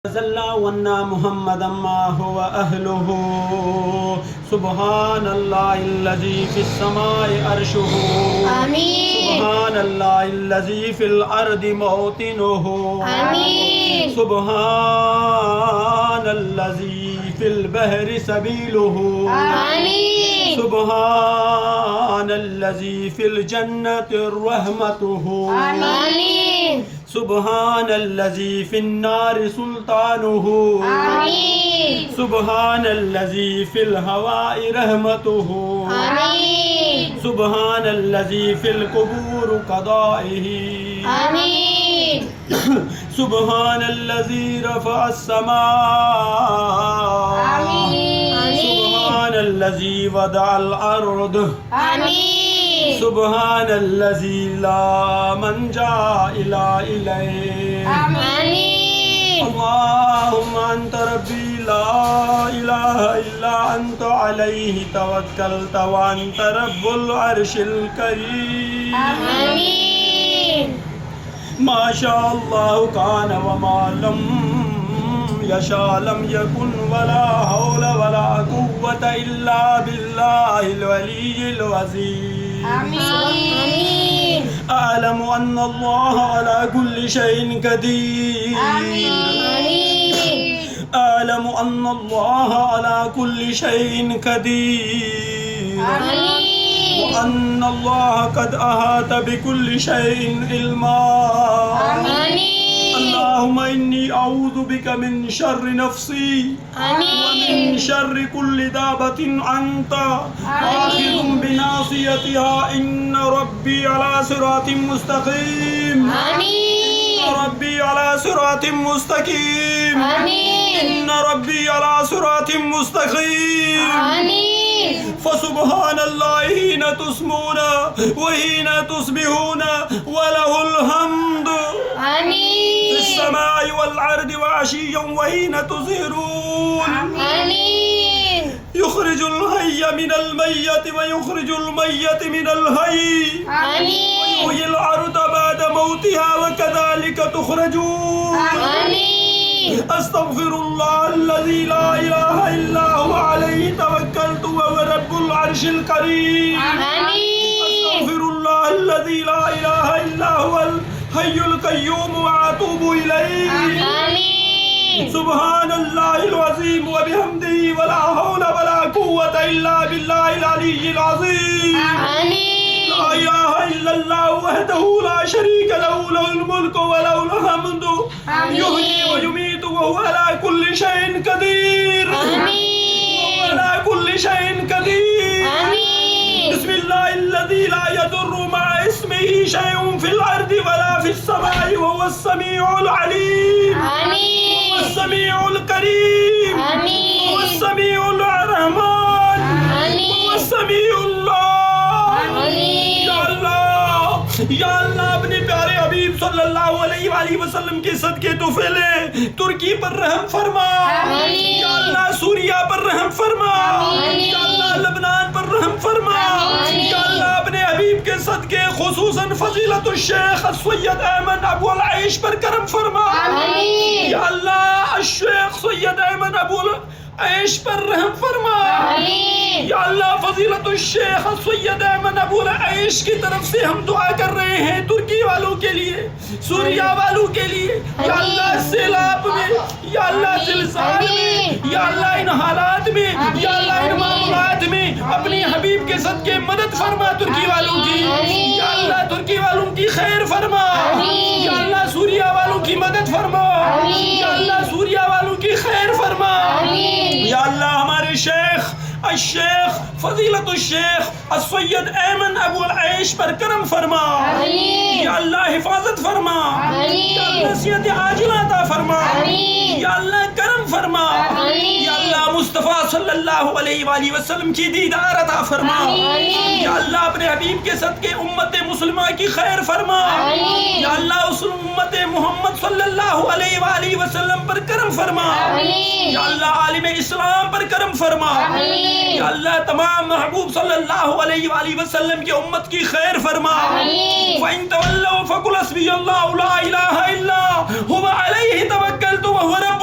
صلى ونا محمدا ما هو أهله سبحان الله الذي في السماء عرشه آمين. سبحان الله الذي في الأرض موطنه آمين. سبحان الذي في البحر سبيله آمين. سبحان الذي في الجنة رحمته آمين. سبحان الذي في النار سلطانه آمين. سبحان الذي في الهواء رحمته آمين. سبحان الذي في القبور قضائه آمين. سبحان الذي رفع السماء آمين. سبحان الذي وضع الأرض آمين. سبحان الذي لا منجا إليه آمين. اللهم أنت ربي لا إله إلا أنت عليه توكلت وأنت رب العرش الكريم آمين. ما شاء الله كان وما لم يشاء لم يكن ولا حول ولا قوة إلا بالله العلي العظيم آمين. أعلم أن الله على كل شيء قدير آمين. أعلم أن الله على كل شيء قدير آمين. وأن الله قد أحاط بكل شيء علما آمين. اللهم إني أعوذ بك من شر نفسي ومن شر كل دابة أنت آخذ بناصيتها إن ربي على صراط مستقيم آمين. ربي على صراط مستقيم آمين. إن ربي على صراط مستقيم آمين. فسبحان الله حين تسمون وحين تصبحون وله الحمد آمين. في السماء والأرض وعشيا وحين تظهرون آمين. يخرج الحي من الميت ويخرج الميت من الحي آمين. ويحيي الأرض بعد موتها وكذلك تخرجون آمين. أستغفر الله الذي لا إله إلا هو عليه توكلت وهو رب العرش الكريم آمين. أستغفر الله الذي لا إله إلا هو الحي القيوم وأتوب إليه آمين. سبحان الله العظيم وبحمده ولا حول ولا قوة إلا بالله العلي العظيم آمين. لا إله إلا الله وحده لا شريك له له الملك وله الحمد يحيي ويميت وهو على كل شيء قدير آمين. وهو على كل شيء قدير آمين. بسم الله الذي لا يضر مع اسمه شيء في الأرض ولا في السماء وهو السميع العليم آمين. وهو السميع الكريم آمين. وهو السميع الرحمن آمين. وهو السميع الله آمين. یا اللہ اپنے پیارے حبیب صلی اللہ علیہ وآلہ وسلم کے صدقے تحفے لے ترکی پر رحم فرما آمین. یا اللہ سوریا پر رحم فرما آمین. یا اللہ لبنان پر رحم فرما آمین. یا اللہ اپنے حبیب کے صدقے خصوصاً فضیلت الشیخ السید ایمن ابو العیش پر کرم فرما آمین. یا اللہ الشیخ سید ایمن ابو العیش پر رحم فرما آمین. یا اللہ فضیلت الشیخ سید ایمن ابو العیش کی طرف سے ہم دعا کر رہے ہیں ترکی والوں کے لیے سوریا والوں کے لیے یا اللہ سیلاب میں یا اللہ زلزال میں یا اللہ ان حالات میں یا اللہ ان معاملات میں اپنی حبیب کے صدقے مدد فرما ترکی والوں کی یا اللہ ترکی والوں کی خیر فرما یا اللہ سوریا والوں کی مدد فرما یا اللہ سوریا والوں کی خیر فرما یا اللہ ہمارے شیخ الشیخ فضیلت الشیخ السید ایمن ابو العیش پر کرم فرما یا اللہ حفاظت فرما یا اللہ صحت عاجلہ عطا فرما یا اللہ کرم فرما یا اللہ مصطفیٰ صلی اللہ علیہ وآلہ وسلم کی دیدار عطا فرما یا اللہ اپنے حبیب کے صدقے امت مسلمہ کی خیر فرما یا اللہ اس امت محمد صلی اللہ علیہ وآلہ وسلم پر کرم فرما یا اللہ عالم اسلام پر کرم فرما یا اللہ تمام محبوب صلی اللہ علیہ وآلہ وسلم کی امت کی خیر فرما فَإِن تَوَلَّوْا فَقُلْ حَسْبِيَ اللَّهُ لَا إِلَٰهَ إِلَّا هُوَ عَلَيْهِ تَوَكَّلْتُ وَهُوَ رَبُّ